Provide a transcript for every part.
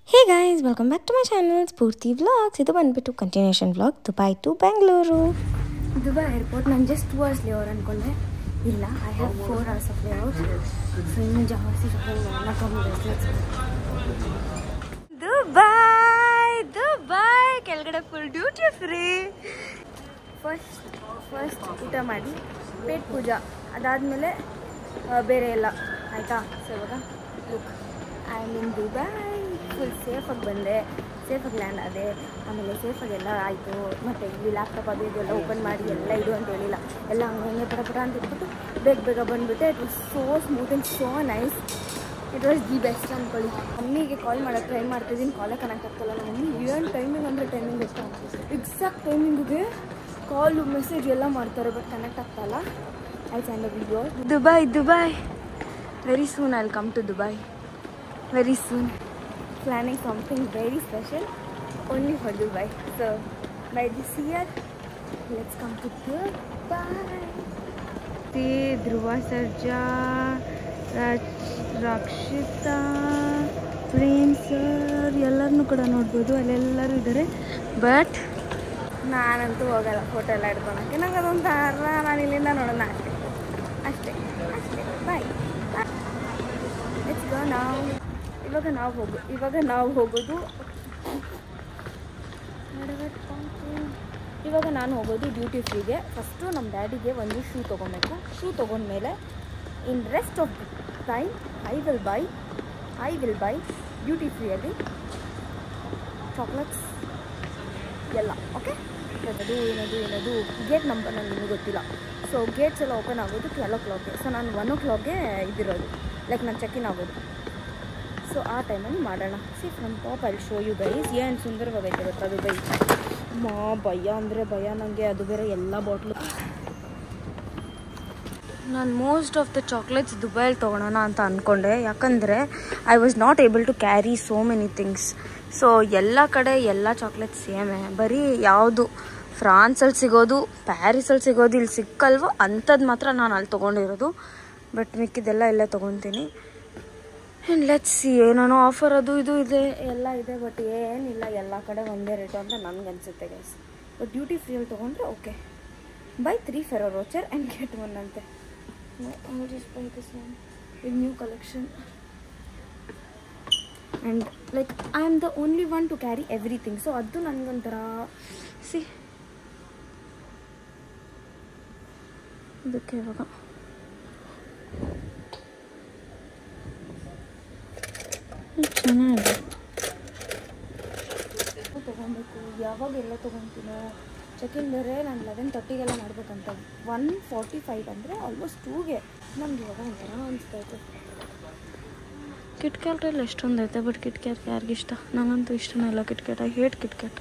Hey guys, welcome back to my channel Spurti Vlogs. ಇದು ಬಂದ್ಬಿಟ್ಟು continuation vlog Dubai to Bengaluru. Dubai airport ನಾನು just 2 hours layover ಅನ್ಕೊಂಡೆ. ಇಲ್ಲ, I have 4 hours of layout. So ಇನ್ನು ಜಾಸ್ತಿ Dubai ಕೆಳಗಡೆ full duty free. First ಊಟ ಮಾಡಿ ಪೇಟ್ ಪೂಜಾ ಅದಾದಮೇಲೆ ಬೇರೆ ಎಲ್ಲ ಆಯಿತಾ. ಸೊ ಇವಾಗ look I am in Dubai. Full ಸೇಫಾಗಿ ಬಂದೆ, ಸೇಫಾಗಿ ಲ್ಯಾಂಡ್ ಆದೆ, ಆಮೇಲೆ ಸೇಫಾಗಿ ಎಲ್ಲ ಆಯಿತು. ಮತ್ತು ಇಲ್ಲಿ ಲ್ಯಾಪ್ಟಾಪ್ ಅದು ಇದೆಲ್ಲ ಓಪನ್ ಮಾಡಿ ಎಲ್ಲ ಇದು ಅಂತ ಹೇಳಿಲ್ಲ, ಎಲ್ಲ ಹಂಗೆ ಪಟ ಅಂತ ಇಟ್ಬಿಟ್ಟು ಬೇಗ ಬಂದುಬಿಟ್ಟೆ. It was so smooth and so nice. It was the best ಅಂದ್ಕೊಳ್ಳಿ. ಮಮ್ಮಿಗೆ ಕಾಲ್ ಮಾಡೋಕ್ಕೆ ಟ್ರೈ ಮಾಡ್ತಿದ್ದೀನಿ, ಕಾಲೇ ಕನೆಕ್ಟ್ ಆಗ್ತಲ್ಲ. ನಮ್ಮ ಮಮ್ಮಿ ಏನು ಟೈಮಿಂಗ್ ಅಂದರೆ ಟೈಮಿಂಗ್ ಎಷ್ಟು ಎಕ್ಸಾಕ್ಟ್ ಟೈಮಿಂಗಿಗೆ ಕಾಲು ಮೆಸೇಜ್ ಎಲ್ಲ ಮಾಡ್ತಾರೆ, ಬಟ್ ಕನೆಕ್ಟ್ ಆಗ್ತಾಯಿಲ್ಲ. I send a video. Dubai very soon I will come to Dubai very soon. Planning something very special only for Dubai. So by this year, let's come to Dubai. See Dhruva Sarja, Rakshita, Prem sir, ಎಲ್ಲರನ್ನೂ ಕೂಡ ನೋಡ್ಬೋದು. ಅಲ್ಲೆಲ್ಲರೂ ಇದ್ದಾರೆ. But ನಾನಂತೂ ಹೋಗಲ್ಲ photo ಎಲ್ಲ ಹಿಡ್ಕೊಳಕ್ಕೆ. ನಂಗೆ ಅದೊಂದು ನಾನು ಇಲ್ಲಿಂದ ನೋಡೋಣ ಅಷ್ಟೇ. ಬಾಯ್. ಲೆಟ್ಸ್ ಗೋ ನಾವು. ಇವಾಗ ನಾವು ಹೋಗೋದು ಡ್ಯೂಟಿ ಫ್ರೀಗೆ. ಫಸ್ಟು ನಮ್ಮ ಡ್ಯಾಡಿಗೆ ಒಂದು ಶೂ ತೊಗೊಬೇಕು. ಶೂ ತೊಗೊಂಡ್ಮೇಲೆ in rest of time I will buy duty ಫ್ರೀಯಲ್ಲಿ ಚಾಕ್ಲೇಟ್ಸ್ ಎಲ್ಲ. ಓಕೆ, ಏನದು ಗೇಟ್ ನಂಬರ್ ನನಗೆ ಗೊತ್ತಿಲ್ಲ. ಸೊ ಗೇಟ್ಸ್ ಎಲ್ಲ ಓಪನ್ ಆಗೋದು 12 o'clock. ಸೊ ನಾನು 1 o'clock ಇದ್ದಿರೋದು, ಲೈಕ್ ನಾನು ಚೆಕ್-ಇನ್ ಆಗೋದು. ಸೊ ಆ ಟೈಮಲ್ಲಿ ಮಾಡೋಣ. See from top I will show you guys. ಏನು ಸುಂದರವಾಗೈತೆ ಗೊತ್ತಾ ದುಬೈ. ಭಯ ಅಂದರೆ ಭಯ ನನಗೆ. ಅದು ಬೇರೆ ಎಲ್ಲ ಬಾಟ್ಲು. ನಾನು ಮೋಸ್ಟ್ ಆಫ್ ದ ಚಾಕ್ಲೇಟ್ಸ್ ದುಬೈಯಲ್ಲಿ ತೊಗೊಳೋಣ ಅಂತ ಅಂದ್ಕೊಂಡೆ, ಯಾಕಂದರೆ I was not able to carry so many things. So ಎಲ್ಲ ಕಡೆ ಎಲ್ಲ ಚಾಕ್ಲೇಟ್ಸ್ ಸೇಮೇ, ಬರೀ ಯಾವುದು ಫ್ರಾನ್ಸಲ್ಲಿ ಸಿಗೋದು, ಪ್ಯಾರಿಸಲ್ಲಿ ಸಿಗೋದು ಇಲ್ಲಿ ಸಿಕ್ಕಲ್ವೋ ಅಂಥದ್ದು ಮಾತ್ರ ನಾನು ಅಲ್ಲಿ ತೊಗೊಂಡಿರೋದು. ಬಟ್ ಮಿಕ್ಕಿದೆಲ್ಲ ಇಲ್ಲೇ ತೊಗೊತೀನಿ. Let's see. ಏನೇನೋ ಆಫರ್ ಅದು ಇದು ಇದೆ, ಎಲ್ಲ ಇದೆ. ಬಟ್ ಏನಿಲ್ಲ, ಎಲ್ಲ ಕಡೆ ಒಂದೇ ರೇಟು ಅಂತ ನನಗನ್ಸುತ್ತೆ ಗೈಸ್. ಬಟ್ ಡ್ಯೂಟಿ ಫ್ರೀಯಲ್ಲಿ ತೊಗೊಂಡ್ರೆ okay. Buy 3 Ferrero Rocher and get 1 ಅಂತೆ. With new collection. And like I am the only one to carry everything. So ಅದು ನನಗೊಂಥರ ಸಿ ಇದಕ್ಕೆ ಇವಾಗ ಚೆನ್ನಾಗಿದೆ. ತೊಗೊಬೇಕು. ಯಾವಾಗೆಲ್ಲ ತೊಗೊತೀನೋ. ಚೆಕ್-ಇನ್ ಬೇರೆ ನಾನು 11:30 ಮಾಡಬೇಕಂತ. 1:45 ಅಂದರೆ ಆಲ್ಮೋಸ್ಟ್ 2ಗೆ. ನಮ್ಗೆ ಇವಾಗ ಒಂಥರ ಅನಿಸ್ತೈತೆ. ಕಿಟ್ಕ್ಯಾಟಲ್ಲಿ ಎಷ್ಟೊಂದು ಐತೆ, ಬಟ್ ಕಿಟ್ಕ್ಯಾಟ್ ಯಾರಿಗಿಷ್ಟ? ನನಗಂತೂ ಇಷ್ಟನೇ ಇಲ್ಲ ಕಿಟ್ಕ್ಯಾಟ್. I hate KitKat.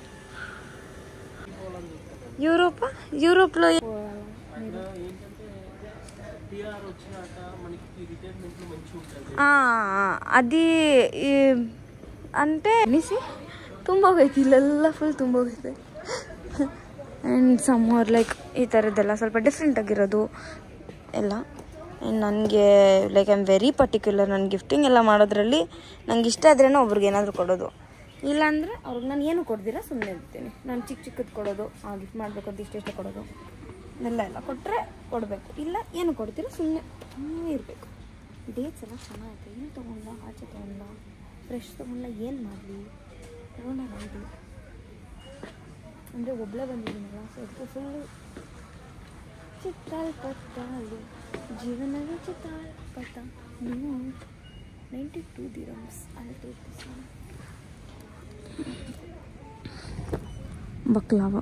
యూరోప్లో అది అంటే ಅನಿಸಿ ತುಂಬೋಗೈತಿ. ಇಲ್ಲೆಲ್ಲ ಫುಲ್ ತುಂಬೋಗೈತೆ. ಆ್ಯಂಡ್ ಸಮ್ಮರ್ ಲೈಕ್ ಈ ಥರದ್ದೆಲ್ಲ ಸ್ವಲ್ಪ ಡಿಫ್ರೆಂಟ್ ಆಗಿರೋದು ಎಲ್ಲ. ಆ್ಯಂಡ್ ನನಗೆ like I am very particular. ನಾನು ಗಿಫ್ಟಿಂಗ್ ಎಲ್ಲ ಮಾಡೋದ್ರಲ್ಲಿ ನಂಗೆ ಇಷ್ಟ ಆದ್ರೇ ಒಬ್ರಿಗೆ ಏನಾದರೂ ಕೊಡೋದು. ಇಲ್ಲಾಂದರೆ ಅವ್ರಿಗೆ ನಾನು ಏನು ಕೊಡ್ದಿರ ಸುಮ್ಮನೆ ಇರ್ತೀನಿ. ನಾನು ಚಿಕ್ಕದು ಕೊಡೋದು, ಗಿಫ್ಟ್ ಮಾಡಬೇಕು ಅಂತ ಇಷ್ಟ ಕೊಡೋದು, ಎಲ್ಲ ಕೊಟ್ಟರೆ ಕೊಡಬೇಕು. ಇಲ್ಲ ಏನು ಕೊಡ್ತೀರ ಸುಮ್ಮನೆ ಇರಬೇಕು. ಡೇಟ್ಸ್ ಎಲ್ಲ ಚೆನ್ನಾಗೈತೆ. ಏನು ತೊಗೊಂಡ, ಆಚೆ ತೊಗೊಂಡ, ಫ್ರೆಶ್ ತೊಗೊಂಡ, ಏನು ಮಾಡಲಿ ತೊಗೊಂಡಾಗದು ಅಂದರೆ ಒಬ್ಬಳೇ ಬಂದಿದ್ದೀನಲ್ಲ. ಸೊ ಅದಕ್ಕೆ ಫುಲ್ಲು ಚಿತ್ತಾಲ್ಪತ್ತಾಲು ಜೀವನವೇ ಚಿತ್ತಾಲ್ಪತ್ತ. ನೀವು 92 dirhams. I'll take this one. baklava.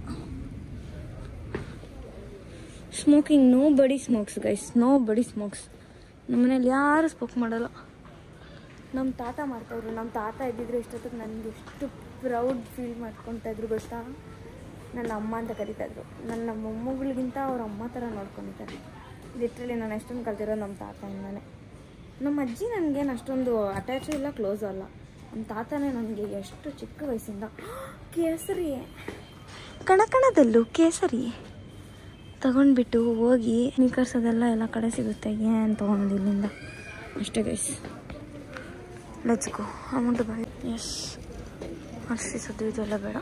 Smoking, nobody smokes guys, nobody smokes. ನಮ್ಮನೇಲಿ ಯಾರು ಸ್ಮೋಕ್ ಮಾಡಲ್ಲ. ನಮ್ಮ ತಾತ ಮಾಡ್ತಾಯಿದ್ರು. ನಮ್ಮ ತಾತ ಇದ್ದಿದ್ರು ಇಷ್ಟೊತ್ತಿಗೆ ನನಗೆ ಎಷ್ಟು ಪ್ರೌಡ್ ಫೀಲ್ ಮಾಡ್ಕೊತಾಯಿದ್ರು ಗೊತ್ತಾ. ನನ್ನ ಅಮ್ಮ ಅಂತ ಕರೀತಾಯಿದ್ರು. ನನ್ನ ಮೊಮ್ಮಗಳಿಗಿಂತ ಅವ್ರ ಅಮ್ಮ ಥರ ನೋಡ್ಕೊಂಡಿದ್ದಾರೆ. ಲಿಟ್ರಲಿ ನಾನು ಎಷ್ಟೊಂದು ಕಲ್ತಿರೋದು ನಮ್ಮ ತಾತಯಿಂದನೇ. ನಮ್ಮ ಅಜ್ಜಿ ನನಗೇನು ಅಷ್ಟೊಂದು ಅಟ್ಯಾಚು ಇಲ್ಲ, ಕ್ಲೋಸು ಅಲ್ಲ. ನಮ್ಮ ತಾತನೇ ನನಗೆ ಎಷ್ಟು ಚಿಕ್ಕ ವಯಸ್ಸಿಂದ ಕೇಸರಿ ಕಣಕಣದಲ್ಲೂ ಕೇಸರಿ ತಗೊಂಡ್ಬಿಟ್ಟು ಹೋಗಿ ಸ್ನೀಕರ್ಸ್ ಅದೆಲ್ಲ ಎಲ್ಲ ಕಡೆ ಸಿಗುತ್ತೆ. ಏನು ತೊಗೊಂಡು ಇಲ್ಲಿಂದ ಅಷ್ಟೇ guys. Let's go. I want to buy. ಎಸ್ ಅನಿಸೋದು ಇದೆಲ್ಲ ಬೇಡ.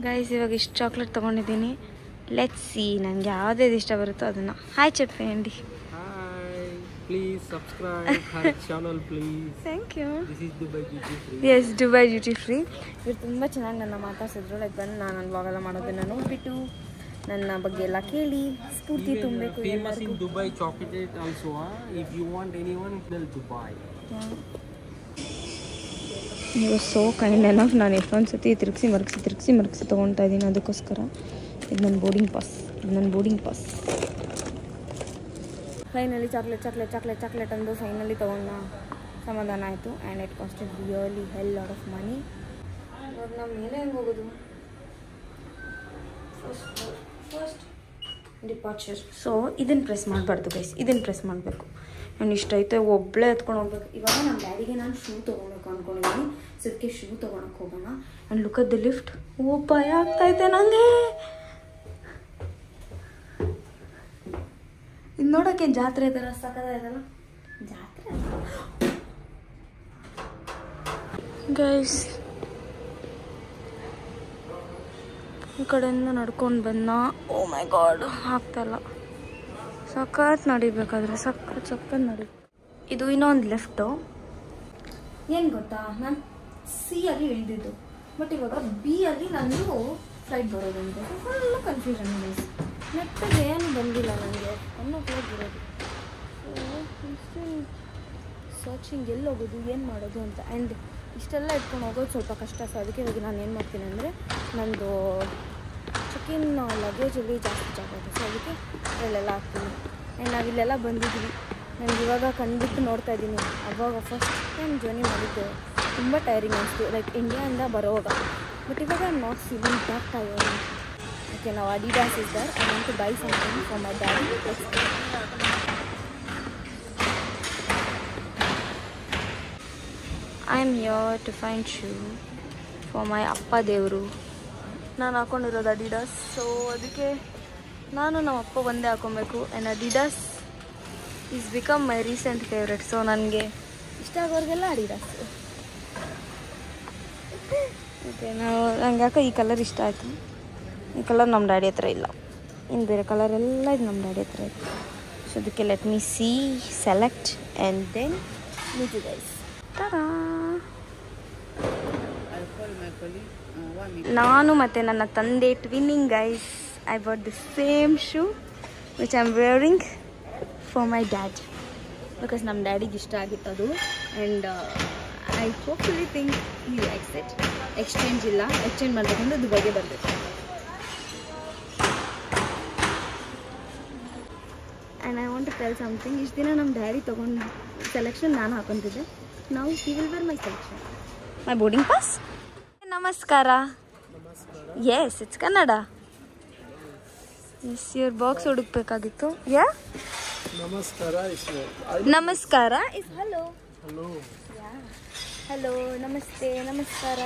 ಗೈಸ್ ಇವಾಗ ಇಷ್ಟು ಚಾಕ್ಲೇಟ್ ತೊಗೊಂಡಿದ್ದೀನಿ. ಲೆಟ್ಸ್ ಸಿ ನನಗೆ ಯಾವುದೇದು ಇಷ್ಟ ಬರುತ್ತೋ ಅದನ್ನು. ಹಾಯ್ చెప్పండి. Please subscribe her channel please. Thank you. This is Dubai Duty Free. Yes, Dubai Duty Free. ಇವ್ರು ತುಂಬ ಚೆನ್ನಾಗಿ ನನ್ನ ಮಾತಾಡ್ಸಿದ್ರು. ಲೈಕ್ ಬಂದು ನಾನು ನನ್ನ ಬ್ಲಾಗೆಲ್ಲ ಮಾಡೋದನ್ನು ನೋಡಿಬಿಟ್ಟು ನನ್ನ ಬಗ್ಗೆ ಎಲ್ಲ ಕೇಳಿ ಸ್ಫೂರ್ತಿ ತುಂಬಬೇಕು. Famous in Dubai chocolate also. If you want anyone, tell Dubai. ನೀವು ಸೋ ಕೈಂಡ್ ಎನಫ್. ನಾನು ಎಷ್ಟೊಂದು ಸತಿ ತಿರುಗಿಸಿ ತೊಗೊಳ್ತಾ ಇದ್ದೀನಿ. ಅದಕ್ಕೋಸ್ಕರ ಇದು ನನ್ನ ಬೋರ್ಡಿಂಗ್ ಪಾಸ್. ಫೈನಲಿ ಚಾಕ್ಲೇಟ್ ಅಂದು ಫೈನಲಿ ತೊಗೊಂಡ ಸಮಾಧಾನ ಆಯಿತು. And it costed really hell lot of money. ಇವಾಗ ನಾವು ಮೇಲೆ ಹೆಂಗೆ ಹೋಗೋದು? First departure. ಸೊ ಇದನ್ನು ಪ್ರೆಸ್ ಮಾಡಬಾರ್ದು ಗೈಸ್, ಇದನ್ನು ಪ್ರೆಸ್ ಮಾಡಬೇಕು. ನಾನು ಇಷ್ಟೈತೆ ಒಬ್ಬಳೇ ಎತ್ಕೊಂಡು ಹೋಗ್ಬೇಕು. ಇವಾಗ ನಮ್ಮ ಡ್ಯಾಡಿಗೆ ನಾನು ಶೂ ತೊಗೊಳ್ಬೇಕು ಅಂದ್ಕೊಂಡಿದ್ದೀನಿ. ಸೊ ಅದಕ್ಕೆ ಶೂ ತೊಗೊಳಕ್ಕೆ ಹೋಗೋಣ. And look at the lift. ಓ ಭಯ ಆಗ್ತಾಯಿದೆ ನನಗೆ. ಇದು ನೋಡೋಕ್ಕೆ ಜಾತ್ರೆ ಥರ ಸಕ್ಕತ್ತಾಯ್ತಲ್ಲ ಜಾತ್ರೆ. ಗೈಸ್ ಈ ಕಡೆಯಿಂದ ನಡ್ಕೊಂಡು ಬಂದ. ಓ ಮೈ ಗಾಡ್ ಆಗ್ತಾಯಿಲ್ಲ. ಸಖತ್ ನಡಿಬೇಕಾದ್ರೆ ಸಖತ್ ನಡಿ. ಇದು ಇನ್ನೊಂದು ಲೆಫ್ಟು. ಏನು ಗೊತ್ತಾ, ನಾನು ಸಿ ಅಲ್ಲಿ ಇಳಿದಿದ್ದು, ಬಟ್ ಇವಾಗ ಬಿ ಅಲ್ಲಿ ನಂದು ಫ್ಲೈಟ್ ಬರೋದಂತೆ. Full confusion guys. ನೆಟ್ಟಿಗೆ ಏನು ಬಂದಿಲ್ಲ ನನಗೆ, ಅನ್ನೋ ಹೋಗಿರೋದು. ಸರ್ಚಿಂಗ್ ಎಲ್ಲಿ ಹೋಗೋದು, ಏನು ಮಾಡೋದು ಅಂತ. ಆ್ಯಂಡ್ ಇಷ್ಟೆಲ್ಲ ಇಟ್ಕೊಂಡು ಹೋಗೋದು ಸ್ವಲ್ಪ ಕಷ್ಟ. ಸೊ ಅದಕ್ಕೆ ಇವಾಗ ನಾನು ಏನು ಮಾಡ್ತೀನಿ ಅಂದರೆ ನಂದು ಚೆಕಿನ್ ಲಗೇಜಲ್ಲಿ ಜಾಸ್ತಿ ಜಾಗ ಇದೆ. ಸೊ ಅದಕ್ಕೆ ಅಲ್ಲೆಲ್ಲ ಹಾಕ್ತೀನಿ. ಆ್ಯಂಡ್ ನಾವಿಲ್ಲೆಲ್ಲ ಬಂದಿದ್ವಿ. ನನಗೆ ಇವಾಗ ಕಂಡುಬಿಟ್ಟು ನೋಡ್ತಾ ಇದ್ದೀನಿ. ಅವಾಗ ಫಸ್ಟ್ ಟೈಮ್ ಜರ್ನಿ ಮಾಡಿದ್ದೆ, ತುಂಬ ಟೈರಿಂಗ್ ಅನಿಸ್ತು. ಲೈಕ್ ಇಂಡಿಯಾದಿಂದ ಬರೋವಾಗ. ಬಟ್ ಇವಾಗ I am not feeling that tiring. Okay, now Adidas is there. I want to buy something for my daddy. I am here to find shoe for my appa devru. ನಾನು ಹಾಕೊಂಡಿರೋದು Adidas. So ಅದಕ್ಕೆ ನಾನು ನಮ್ಮ ಅಪ್ಪ ಒಂದೇ ಹಾಕೊಬೇಕು. And Adidas is become my recent favourite. So ನನಗೆ ಇಷ್ಟ ಆಗೋರಿಗೆಲ್ಲ Adidas. Okay, ನಂಗೆ ಯಾಕೋ ಈ ಕಲರ್ ಇಷ್ಟ ಆಯಿತು. ಈ ಕಲರ್ ನಮ್ಮ ಡ್ಯಾಡಿ ಹತ್ರ ಇಲ್ಲ. ಇನ್ನು ಬೇರೆ ಕಲರ್ ಎಲ್ಲ ಇದು ನಮ್ಮ ಡ್ಯಾಡಿ ಹತ್ರ ಇದೆ. ಸೊ ಅದಕ್ಕೆ let me see, select and then meet you guys. ನಾನು ಮತ್ತು ನನ್ನ ತಂದೆ twinning guys. I bought the same shoe which I am wearing for my dad. Because ನಮ್ಮ ಡ್ಯಾಡಿಗೆ ಇಷ್ಟ ಆಗಿತ್ತು ಅದು. And I hopefully think he likes it. Exchange ಇಲ್ಲ, ಎಕ್ಸ್ಚೇಂಜ್ ಮಾಡಬೇಕಂದ್ರೆ ದುಬೈಗೆ ಬರಬೇಕು. And I want to tell something. ಇಷ್ಟು ದಿನ ನಮ್ಮ ಡ್ಯಾಡಿ ತೊಗೊಂಡು ಸೆಲೆಕ್ಷನ್ ನಾನು ಹಾಕೊತಿದ್ದೆ. ನಾವು he will wear my selection, my boarding pass. ನಮಸ್ಕಾರ. Yes, it's Kannada. ಎಸ್, ಇವ್ರ ಬಾಕ್ಸ್ ಹುಡುಕ್ಬೇಕಾಗಿತ್ತು. ಯಾ ನಮಸ್ಕಾರ ಇಸ್ ಹಲೋ. ಯಾ ಹಲೋ, ನಮಸ್ತೆ, ನಮಸ್ಕಾರ.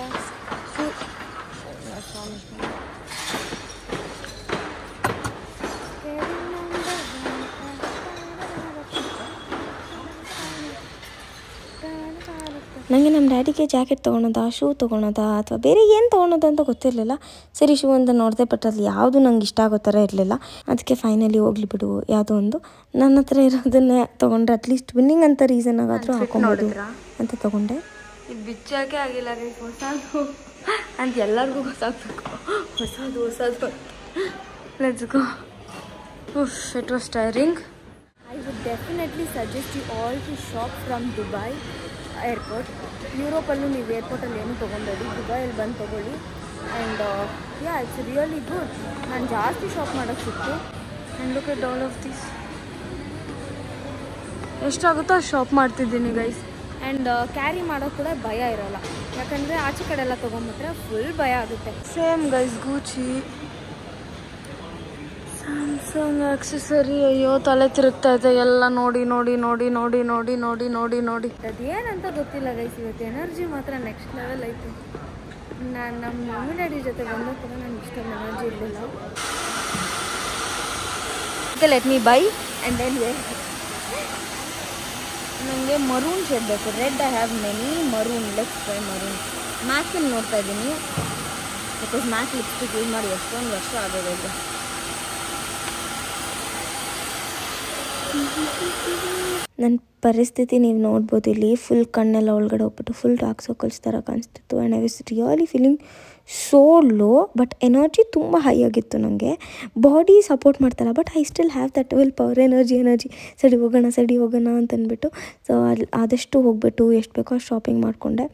ನನಗೆ ನಮ್ಮ ಡ್ಯಾಡಿಗೆ ಜಾಕೆಟ್ ತೊಗೊಳೋದಾ, ಶೂ ತೊಗೊಳೋದಾ ಅಥವಾ ಬೇರೆ ಏನು ತೊಗೊಳೋದು ಅಂತ ಗೊತ್ತಿರಲಿಲ್ಲ. ಸರಿ ಶೂ ಅಂತ ನೋಡಿದೆ, ಬಟ್ ಅಲ್ಲಿ ಯಾವುದು ನಂಗೆ ಇಷ್ಟ ಆಗೋ ಥರ ಇರಲಿಲ್ಲ. ಅದಕ್ಕೆ ಫೈನಲಿ ಹೋಗ್ಲಿ ಬಿಡು, ಯಾವುದೋ ಒಂದು ನನ್ನ ಹತ್ರ ಇರೋದನ್ನೇ ತೊಗೊಂಡ್ರೆ ಅಟ್ಲೀಸ್ಟ್ ವಿನ್ನಿಂಗ್ ಅಂತ ರೀಸನ್ ಆಗಾದರೂ ಹಾಕೊಂಬೋದು ಅಂತ ತೊಗೊಂಡೆ. ಇದು ಬಿಚ್ಚಾಕೆ ಆಗಿಲ್ಲ ರೀ, ಹೊಸದು ಅಂತ ಎಲ್ಲರಿಗೂ ಹೊಸಾಗಬೇಕು. ಹೊಸದು let's go. It was tiring. I would definitely suggest you all to shop from Dubai airport. ಯುರೋಪಲ್ಲೂ ನೀವು ಏರ್ಪೋರ್ಟಲ್ಲಿ ಏನು ತೊಗೊಬೇಡಿ, ದುಬೈಯಲ್ಲಿ ಬಂದು ತೊಗೊಳ್ಳಿ. And yeah, it's really good. ನಾನು ಜಾಸ್ತಿ ಶಾಪ್ ಮಾಡೋಕ್ಕೆ ಸಿಕ್ತು. And look at all of this. ಎಷ್ಟಾಗುತ್ತೋ ಶಾಪ್ ಮಾಡ್ತಿದ್ದೀನಿ ಗೈಸ್. ಆ್ಯಂಡ್ ಕ್ಯಾರಿ ಮಾಡೋಕ್ಕೆ ಕೂಡ ಭಯ ಇರೋಲ್ಲ, ಯಾಕಂದರೆ ಆಚೆ ಕಡೆ ಎಲ್ಲ ತೊಗೊಂಬಿಟ್ರೆ ಫುಲ್ ಭಯ ಆಗುತ್ತೆ. Same guys, Gucci, Samsung accessory. ಅಯ್ಯೋ ತಲೆ ತಿರುಗ್ತಾ ಇದೆ ಎಲ್ಲ ನೋಡಿ ನೋಡಿ ನೋಡಿ ನೋಡಿ ನೋಡಿ ನೋಡಿ ನೋಡಿ ನೋಡಿ. ಅದೇನಂತ ಗೊತ್ತಿಲ್ಲ ಗೈಸ್, ಇವತ್ತು ಎನರ್ಜಿ ಮಾತ್ರ ನೆಕ್ಸ್ಟ್ ಲೆವೆಲ್ ಆಯಿತು. ನಾನು ನಮ್ಮ ಮಮ್ಮಿ ಡ್ಯಾಡಿ ಜೊತೆ ಬಂದಾಗ ಕೂಡ ನನಗೆ ಇಷ್ಟೊಂದು ಎನರ್ಜಿ ಇರಲಿಲ್ಲ. Let me buy and then wear. ನನಗೆ ಮರೂನ್ ಶೇಡ್ ಬೇಕು. Red I have many, maroon let's try maroon. ಮ್ಯಾಕಲ್ಲಿ ನೋಡ್ತಾ ಇದ್ದೀನಿ ಬಿಕಾಸ್ ಮ್ಯಾಕ್ ಲಿಪ್ಸ್ಟಿಕ್ ಯೂಸ್ ಮಾಡಿ ಎಷ್ಟೊಂದು ವರ್ಷ ಆಗೋದೈತೆ. ನನ್ನ ಪರಿಸ್ಥಿತಿ ನೀವು ನೋಡ್ಬೋದು ಇಲ್ಲಿ. ಫುಲ್ ಕಣ್ಣೆಲ್ಲ ಒಳಗಡೆ ಹೋಗ್ಬಿಟ್ಟು ಫುಲ್ ಡಾರ್ಕ್ ಸರ್ಕಲ್ಸ್ ಥರ ಕಾಣಿಸ್ತಿತ್ತು. And I was really feeling so low. But energy ತುಂಬ ಹೈ ಆಗಿತ್ತು ನನಗೆ. ಬಾಡಿ ಸಪೋರ್ಟ್ ಮಾಡ್ತಾಯಿಲ್ಲ but I still have that will power, energy ಸರಿ ಹೋಗೋಣ ಅಂತಂದ್ಬಿಟ್ಟು ಸೊ ಅಲ್ಲಿ ಆದಷ್ಟು ಹೋಗ್ಬಿಟ್ಟು ಎಷ್ಟು ಬೇಕೋ ಅಷ್ಟು ಶಾಪಿಂಗ್ ಮಾಡಿಕೊಂಡೆ.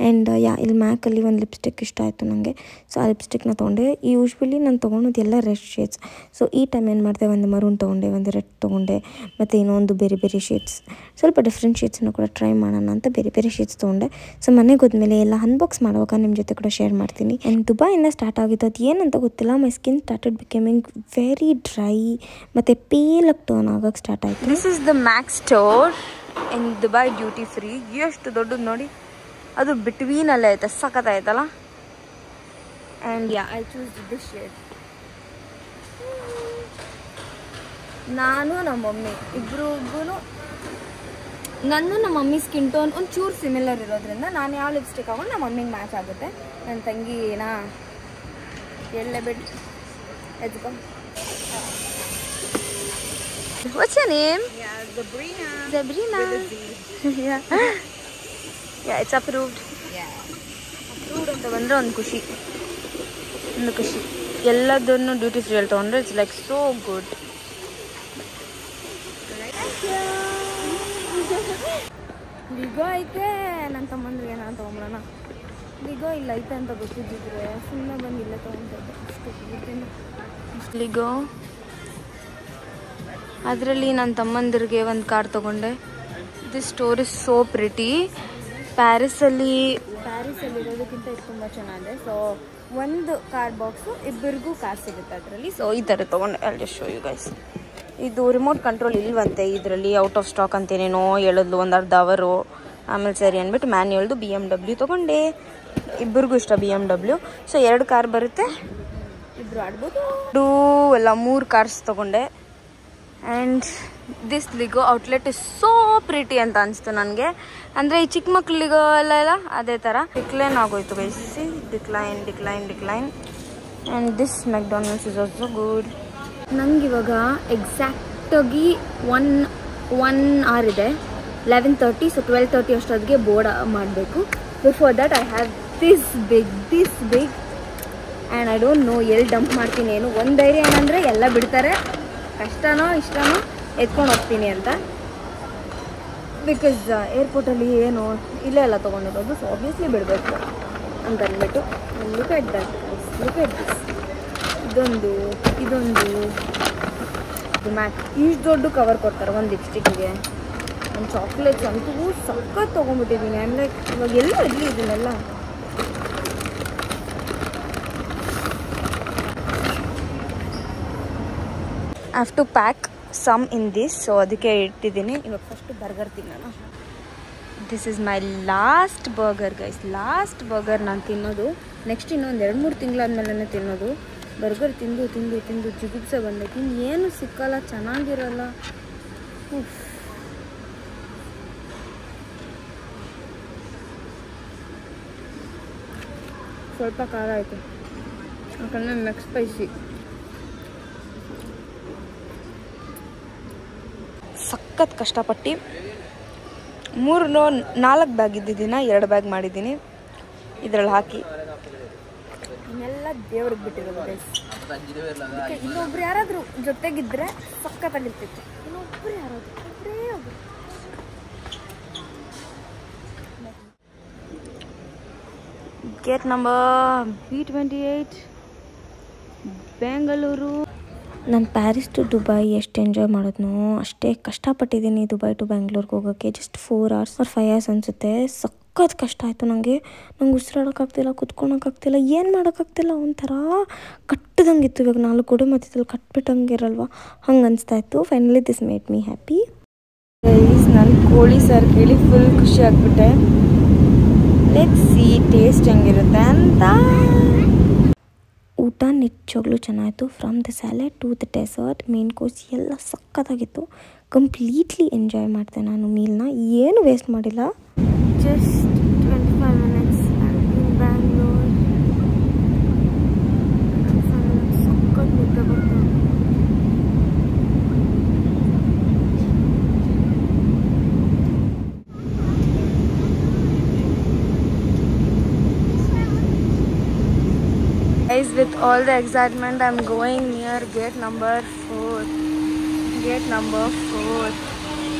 ಆ್ಯಂಡ್ ಇಲ್ಲಿ ಮ್ಯಾಕಲ್ಲಿ ಒಂದು ಲಿಪ್ಸ್ಟಿಕ್ ಇಷ್ಟ ಆಯಿತು ನನಗೆ. ಸೊ ಆ ಲಿಪ್ಸ್ಟಿಕ್ನ ತೊಗೊಂಡೆ. ಯೂಶ್ವಲಿ ನಾನು ತೊಗೊಳೋದು ಎಲ್ಲ ರೆಡ್ ಶೇಡ್ಸ್. ಸೊ ಈ ಟೈಮ್ ಏನು ಮಾಡಿದೆ, ಒಂದು ಮರೂನ್ ತೊಗೊಂಡೆ, ಒಂದು ರೆಡ್ ತೊಗೊಂಡೆ, ಮತ್ತು ಇನ್ನೊಂದು ಬೇರೆ ಬೇರೆ ಶೇಡ್ಸ್, ಸ್ವಲ್ಪ ಡಿಫ್ರೆಂಟ್ ಶೇಡ್ಸನ್ನು ಕೂಡ ಟ್ರೈ ಮಾಡೋಣ ಅಂತ ಬೇರೆ ಬೇರೆ ಶೇಡ್ಸ್ ತೊಗೊಂಡೆ. ಸೊ ಮನೆಗೆ ಹೋದ್ಮೇಲೆ ಎಲ್ಲ ಅನ್ಬಾಕ್ಸ್ ಮಾಡುವಾಗ ನಿಮ್ಮ ಜೊತೆ ಕೂಡ ಶೇರ್ ಮಾಡ್ತೀನಿ. ಆ್ಯಂಡ್ ದುಬೈಯಿಂದ ಸ್ಟಾರ್ಟ್ ಆಗಿತ್ತು, ಅದು ಏನಂತ ಗೊತ್ತಿಲ್ಲ, my skin started becoming very dry ಮತ್ತು ಪೇಲಾಗಿ ಟರ್ನ್ ಆಗೋಕ್ಕೆ ಸ್ಟಾರ್ಟ್ ಆಯಿತು. This is the MAC store in Dubai duty free. ಎಷ್ಟು ದೊಡ್ಡದು ನೋಡಿ, ಅದು ಬಿಟ್ವೀನಲ್ಲೇ ಐತೆ, ಸಖತ್ತಾಯ್ತಲ್ಲ. And I choose this shade. ನಾನು ನಮ್ಮ ಮಮ್ಮಿ ಇಬ್ರಿಗೂ, ನಮ್ಮ ಮಮ್ಮಿ ಸ್ಕಿನ್ ಟೋನ್ ಒಂಚೂರು ಸಿಮಿಲರ್ ಇರೋದ್ರಿಂದ ನಾನು ಯಾವ ಲಿಪ್ಸ್ಟಿಕ್ ಹಾಕೊಂಡು ನಮ್ಮ ಮಮ್ಮಿಗೆ ಮ್ಯಾಚ್ ಆಗುತ್ತೆ. ನನ್ನ ತಂಗಿನ ಎಲ್ಲೇ ಬಿಟ್ಟು ಎದ್ಕೊ. What's your name? Yeah, Sabrina. Sabrina. Yeah, it's approved. Yeah. Approved ಅಂತ ಬಂದರೆ ಒಂದು ಖುಷಿ. ಎಲ್ಲದನ್ನು ಡ್ಯೂಟಿ ಫ್ರೀಯಲ್ಲಿ ತೊಗೊಂಡ್ರೆ ಇಟ್ಸ್ ಲೈಕ್ ಸೋ ಗುಡ್. ಲಿಗೋ ಐತೆ, ನನ್ನ ತಮ್ಮಂದ್ರಿಗೆ ನಾನು ತೊಗೊಂಬರೋಣ. ಲಿಗೋ ಇಲ್ಲ ಐತೆ ಅಂತ ಗೊತ್ತಿದ್ದಿದ್ರೆ ಸುಮ್ಮನೆ ಬಂದು ಇಲ್ಲೇ ತೊಗೊಂತಿದ್ದೆ. ಅಷ್ಟು ಲಿಗೋ. ಅದರಲ್ಲಿ ನನ್ನ ತಮ್ಮಂದಿರಿಗೆ ಒಂದು ಕಾರ್ ತೊಗೊಂಡೆ. This store is so pretty. ಪ್ಯಾರಿಸಲ್ಲಿ ಇರೋದಕ್ಕಿಂತ ಇದು ತುಂಬ ಚೆನ್ನಾಗಿದೆ. ಸೊ ಒಂದು ಕಾರ್ ಬಾಕ್ಸು ಇಬ್ಬರಿಗೂ ಕಾರ್ ಸಿಗುತ್ತೆ ಅದರಲ್ಲಿ. ಸೊ ಈ ಥರ ತೊಗೊಂಡೆ. I will show you guys. ಇದು ರಿಮೋಟ್ ಕಂಟ್ರೋಲ್ ಇಲ್ವಂತೆ ಇದರಲ್ಲಿ, ಔಟ್ ಆಫ್ ಸ್ಟಾಕ್ ಅಂತೇನೇನೋ ಹೇಳಿದ್ಲು ಒಂದು ಅರ್ಧ ಅವರು. ಆಮೇಲೆ ಸರಿ ಅಂದ್ಬಿಟ್ಟು ಮ್ಯಾನ್ಯುಯಲ್ದು BMW ತೊಗೊಂಡೆ. ಇಬ್ಬರಿಗೂ ಇಷ್ಟ BMW. ಸೊ 2 ಕಾರ್ ಬರುತ್ತೆ, ಇಬ್ಬರು ಆಡ್ಬೋದು. ಎಲ್ಲ 3 ಕಾರ್ಸ್ ತೊಗೊಂಡೆ. And this Lego outlet is so pretty ಅಂತ ಅನಿಸ್ತು ನನಗೆ. ಅಂದರೆ ಈ ಚಿಕ್ಕ ಮಕ್ಳು ಲಿಗೋ ಎಲ್ಲ ಅದೇ ಥರ ಡಿಕ್ಲೈನ್ ಆಗೋಯ್ತು ಬಯಸಿ. Decline. And this McDonald's is also good. ನಂಗೆ ಇವಾಗ ಎಕ್ಸಾಕ್ಟಾಗಿ ಒನ್ ಅವರ್ ಇದೆ, 11:30. ಸೊ 12:30 ಅಷ್ಟೊತ್ತಿಗೆ ಬೋರ್ಡ್ ಮಾಡಬೇಕು. Before that I have this big and I don't know ಎಲ್ಲಿ ಡಂಪ್ ಮಾಡ್ತೀನಿ ಏನು. ಒಂದು ಧೈರ್ಯ ಏನಂದರೆ ಎಲ್ಲ ಬಿಡ್ತಾರೆ, ಕಷ್ಟನೋ ಇಷ್ಟನೋ ಎತ್ಕೊಂಡು ಹೋಗ್ತೀನಿ ಅಂತ. ಬಿಕಾಸ್ ಏರ್ಪೋರ್ಟಲ್ಲಿ ಏನು ಇಲ್ಲೇ ಎಲ್ಲ ತೊಗೊಂಡಿರೋದು, ಸೊ ಆಬ್ವಿಯಸ್ಲಿ ಬಿಡಬೇಕು ಅಂತ ಅಂದ್ಬಿಟ್ಟು. Look at this. ಇದೊಂದು ಮ್ಯಾಕ್ ಇಷ್ಟು ದೊಡ್ಡ ಕವರ್ ಕೊಡ್ತಾರೆ ಒಂದು ಲಿಪ್ಸ್ಟಿಕ್ಗೆ. ಒಂದು ಚಾಕ್ಲೇಟ್ಸ್ ಅಂತೂ ಸಖತ್ ತೊಗೊಂಡ್ಬಿಟ್ಟಿದ್ದೀನಿ. ಅಂದರೆ ಇವಾಗ ಎಲ್ಲ ಇರಲಿ ಇದನ್ನೆಲ್ಲ. I have to pack some in this. So ಅದಕ್ಕೆ ಇಟ್ಟಿದ್ದೀನಿ. ಇವಾಗ ಫಸ್ಟು ಬರ್ಗರ್ ತಿನ್ನೋಣ. This is my last burger guys. Last burger ನಾನು ತಿನ್ನೋದು. ನೆಕ್ಸ್ಟ್ ಇನ್ನೊಂದು 2-3 ತಿಂಗಳಾದ್ಮೇಲೆ ತಿನ್ನೋದು. ಬರ್ಗರ್ ತಿಂದು ಜಿಗುಪ್ಸೆ ಬಂದೈತಿ. ಏನು ಸಿಕ್ಕಲ್ಲ, ಚೆನ್ನಾಗಿರಲ್ಲ. ಸ್ವಲ್ಪ ಖಾರ ಆಯಿತು ಯಾಕಂದರೆ ಮೆಕ್ಸ್ ಸ್ಪೈಸಿ. ಸಖತ್ ಕಷ್ಟಪಟ್ಟು 4 ಬ್ಯಾಗ್ ಇದ್ದಿದ್ದೀನ 2 ಬ್ಯಾಗ್ ಮಾಡಿದ್ದೀನಿ ಇದರಲ್ಲಿ ಹಾಕಿ. ಇನ್ನೆಲ್ಲ ದೇವ್ರಿಗೆ ಬಿಟ್ಟಿರೋದು ಗೈಸ್. ಇನ್ನೊಬ್ರು ಯಾರಾದರೂ ಜೊತೆಗಿದ್ರೆ ಸಖತ್ತಾಗಿರ್ತಿತ್ತು. ಇನ್ನೊಬ್ರು ಯಾರಾದರೂ ಒಬ್ಬರೇ ಒಬ್ಬರು. Gate number B28 Bengaluru. ನಾನು ಪ್ಯಾರಿಸ್ ಟು ದುಬೈ ಎಷ್ಟು ಎಂಜಾಯ್ ಮಾಡಿದ್ನೋ ಅಷ್ಟೇ ಕಷ್ಟಪಟ್ಟಿದ್ದೀನಿ ದುಬೈ ಟು ಬೆಂಗಳೂರಿಗೆ ಹೋಗೋಕ್ಕೆ. ಜಸ್ಟ್ 4 hours or 5 hours ಅನಿಸುತ್ತೆ. ಸಖತ್ ಕಷ್ಟ ಆಯಿತು ನಂಗೆ ಉಸಿರಾಡೋಕ್ಕಾಗ್ತಿಲ್ಲ, ಕುತ್ಕೊಳಕ್ಕಾಗ್ತಿಲ್ಲ, ಏನು ಮಾಡೋಕ್ಕಾಗ್ತಿಲ್ಲ. ಒಂಥರ ಕಟ್ಟದಂಗಿತ್ತು. ಇವಾಗ 4 ಗೋಡೆ ಮಧ್ಯದಲ್ಲಿ ಕಟ್ಬಿಟ್ಟಂಗೆ ಇರಲ್ವ, ಹಂಗೆ ಅನಿಸ್ತಾ ಇತ್ತು. Finally this made me happy. ನಾನು ಕೋಳಿ ಸಾರು ಕೇಳಿ ಫುಲ್ ಖುಷಿ ಆಗಿಬಿಟ್ಟೆ. ಲೆಟ್ಸ್ ಸಿ ಟೇಸ್ಟ್ ಹೆಂಗಿರುತ್ತೆ ಅಂತ. ಊಟ ನಿಜವಾಗ್ಲೂ ಚೆನ್ನಾಯಿತು. From the salad to the dessert, main course ಎಲ್ಲ ಸಕ್ಕತ್ತಾಗಿತ್ತು. ಕಂಪ್ಲೀಟ್ಲಿ ಎಂಜಾಯ್ ಮಾಡಿದೆ ನಾನು ಮೀಲ್ನ, ಏನು ವೇಸ್ಟ್ ಮಾಡಿಲ್ಲ. ಜಸ್ಟ್ 25 minutes ಇನ್ ಬ್ಯಾಂಗ್ಳೂರ್. ಸಕ್ಕತ್ ನಿದ್ದೆ ಬರ್ತದೆ. Guys, with all the excitement, I'm going near gate number 4. Gate number 4.